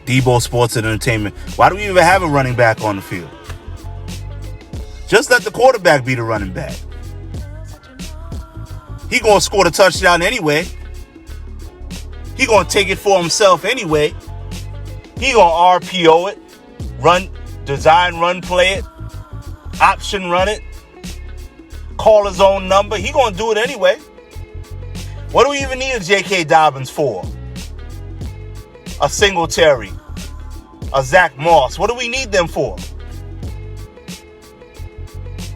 Debo Sports and Entertainment. Why do we even have a running back on the field? Just let the quarterback be the running back. He gonna score the touchdown anyway. He gonna take it for himself anyway. He gonna RPO it, run, play it, option run it, call his own number. He gonna do it anyway. What do we even need a J.K. Dobbins for? A Singletary, a Zach Moss. What do we need them for?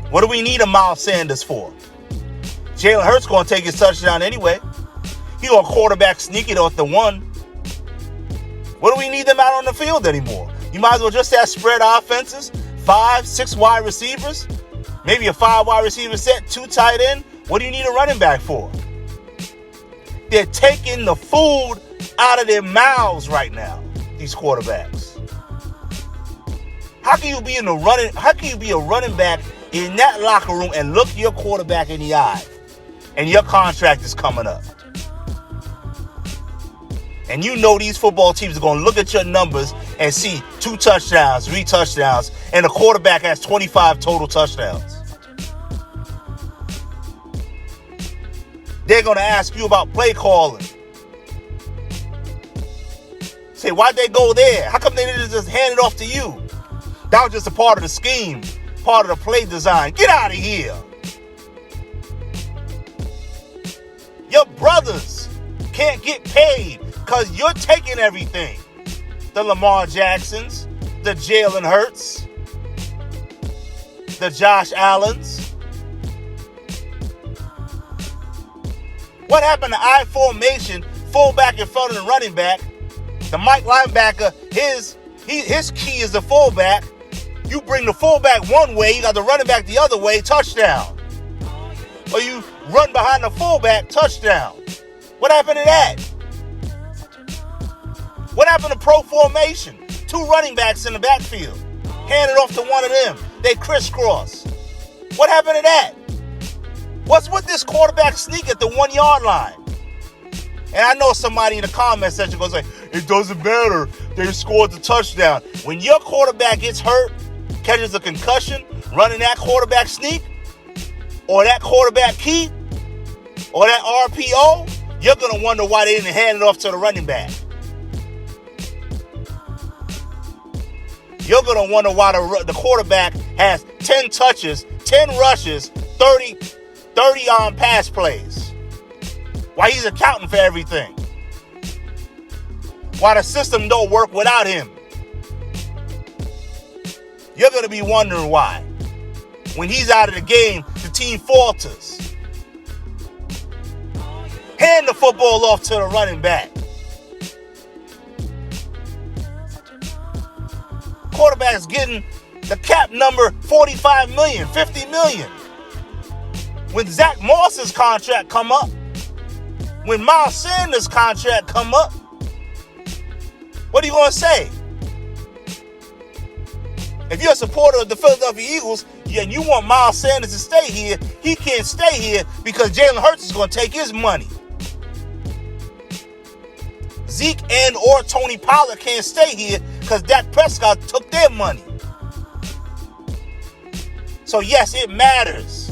What do we need a Miles Sanders for? Jalen Hurts going to take his touchdown anyway. He going to quarterback sneak it off the one. What do we need them out on the field anymore? You might as well just have spread offenses, 5, 6 wide receivers, maybe a 5 wide receiver set, 2 tight end. What do you need a running back for? They're taking the food out of their mouths right now, these quarterbacks. How can you be a running back in that locker room and look your quarterback in the eye and your contract is coming up? And you know these football teams are going to look at your numbers and see 2 touchdowns, 3 touchdowns, and the quarterback has 25 total touchdowns. They're going to ask you about play calling. Say, why'd they go there? How come they didn't just hand it off to you? That was just a part of the scheme, part of the play design. Get out of here. Your brothers can't get paid because you're taking everything. The Lamar Jacksons, the Jalen Hurts, the Josh Allens. What happened to I formation, fullback in front of the running back? The Mike linebacker, his key is the fullback. You bring the fullback one way, you got the running back the other way, touchdown. Or you run behind the fullback, touchdown. What happened to that? What happened to pro formation? 2 running backs in the backfield. Hand it off to one of them. They crisscross. What happened to that? What's with this quarterback sneak at the 1 yard line? And I know somebody in the comment section goes like, it doesn't matter. They scored the touchdown. When your quarterback gets hurt, catches a concussion, running that quarterback sneak, or that quarterback keep, or that RPO, you're going to wonder why they didn't hand it off to the running back. You're going to wonder why the quarterback has 10 touches, 10 rushes, 30 pass plays. Why he's accounting for everything. Why the system don't work without him. You're going to be wondering why. When he's out of the game, the team falters. Hand the football off to the running back. Quarterback's getting the cap number 45 million, 50 million. When Zach Moss's contract come up, when Miles Sanders' contract come up, what are you going to say? If you're a supporter of the Philadelphia Eagles and you want Miles Sanders to stay here, he can't stay here because Jalen Hurts is going to take his money. Zeke and or Tony Pollard can't stay here because Dak Prescott took their money. So yes, it matters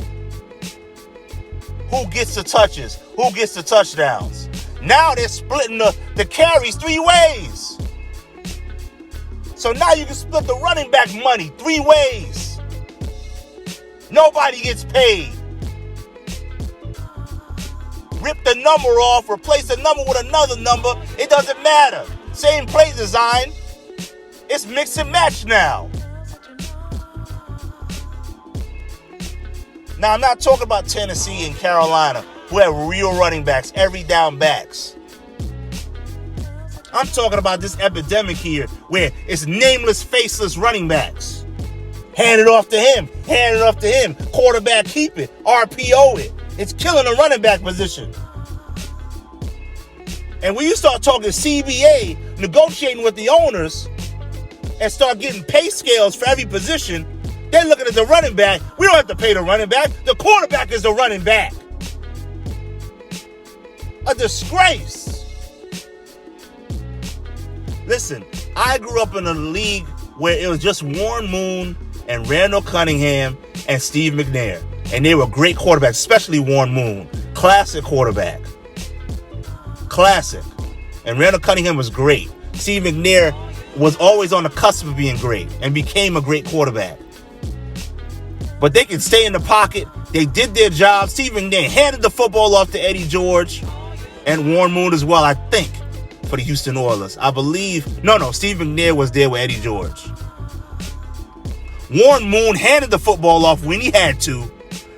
who gets the touches, who gets the touchdowns. Now they're splitting the carries 3 ways. So now you can split the running back money 3 ways. Nobody gets paid. Rip the number off, replace the number with another number. It doesn't matter. Same play design. It's mix and match now. Now, I'm not talking about Tennessee and Carolina, who have real running backs, every down backs. I'm talking about this epidemic here where it's nameless, faceless running backs. Hand it off to him. Hand it off to him. Quarterback keep it. RPO it. It's killing the running back position. And when you start talking CBA, negotiating with the owners, and start getting pay scales for every position, they're looking at the running back. We don't have to pay the running back. The quarterback is the running back. A disgrace. Listen, I grew up in a league where it was just Warren Moon and Randall Cunningham and Steve McNair. And they were great quarterbacks, especially Warren Moon. Classic quarterback. Classic. And Randall Cunningham was great. Steve McNair was always on the cusp of being great and became a great quarterback. But they could stay in the pocket. They did their job. Steve McNair handed the football off to Eddie George and Warren Moon as well, I think, for the Houston Oilers. I believe. No, Steve McNair was there with Eddie George. Warren Moon handed the football off when he had to.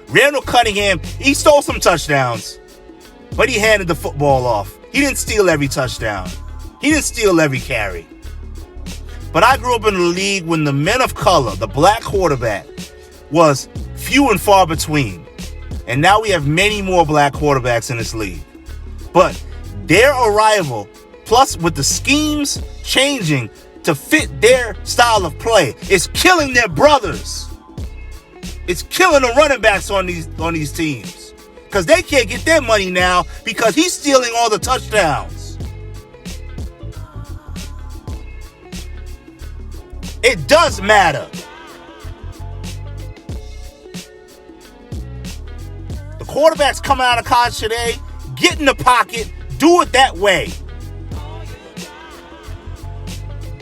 Randall Cunningham, he stole some touchdowns, but he handed the football off. He didn't steal every touchdown. He didn't steal every carry. But I grew up in a league when the men of color, the black quarterback, was few and far between. And now we have many more black quarterbacks in this league. But their arrival, plus with the schemes changing to fit their style of play, is killing their brothers. It's killing the running backs on these teams. Because they can't get their money now because he's stealing all the touchdowns. It does matter. The quarterbacks coming out of college today, get in the pocket, do it that way.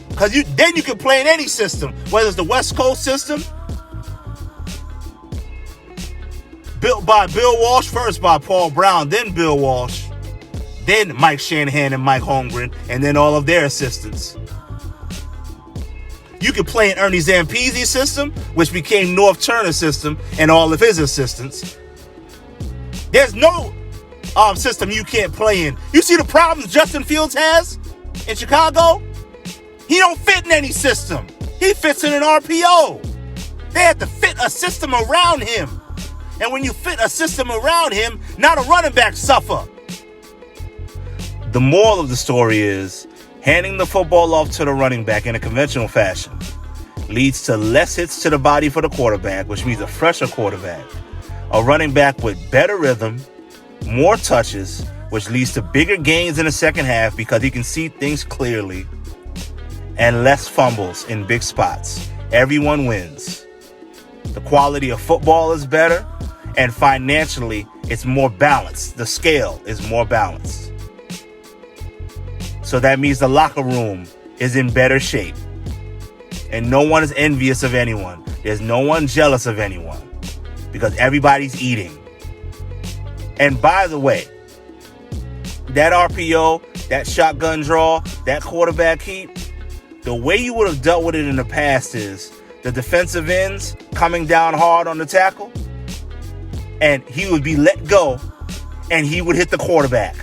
Because then you can play in any system, whether it's the West Coast system, built by Bill Walsh, first by Paul Brown, then Bill Walsh, then Mike Shanahan and Mike Holmgren, and then all of their assistants. You could play in Ernie Zampese's system, which became North Turner's system, and all of his assistants. There's no system you can't play in. You see the problems Justin Fields has in Chicago? He don't fit in any system. He fits in an RPO. They have to fit a system around him. And when you fit a system around him, not a running back suffer. The moral of the story is, handing the football off to the running back in a conventional fashion leads to less hits to the body for the quarterback, which means a fresher quarterback. A running back with better rhythm, more touches, which leads to bigger gains in the second half because he can see things clearly, and less fumbles in big spots. Everyone wins. The quality of football is better, and financially, it's more balanced. The scale is more balanced. So that means the locker room is in better shape. And no one is envious of anyone. There's no one jealous of anyone. Because everybody's eating. And by the way, that RPO, that shotgun draw, that quarterback keep, the way you would have dealt with it in the past is the defensive ends coming down hard on the tackle, and he would be let go, and he would hit the quarterback.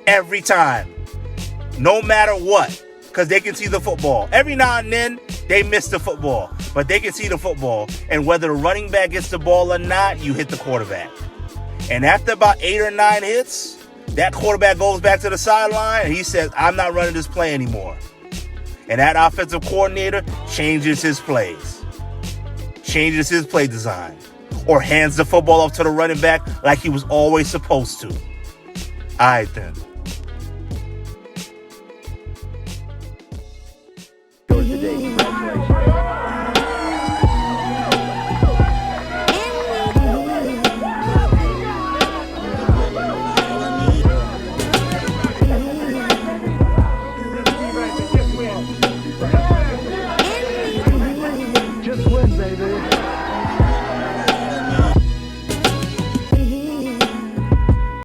Every time. No matter what. Because they can see the football. Every now and then, they miss the football. But they can see the football. And whether the running back gets the ball or not, you hit the quarterback. And after about 8 or 9 hits, that quarterback goes back to the sideline and he says, I'm not running this play anymore. And that offensive coordinator changes his plays. Changes his play design. Or hands the football off to the running back like he was always supposed to. All right, then. Just win, baby.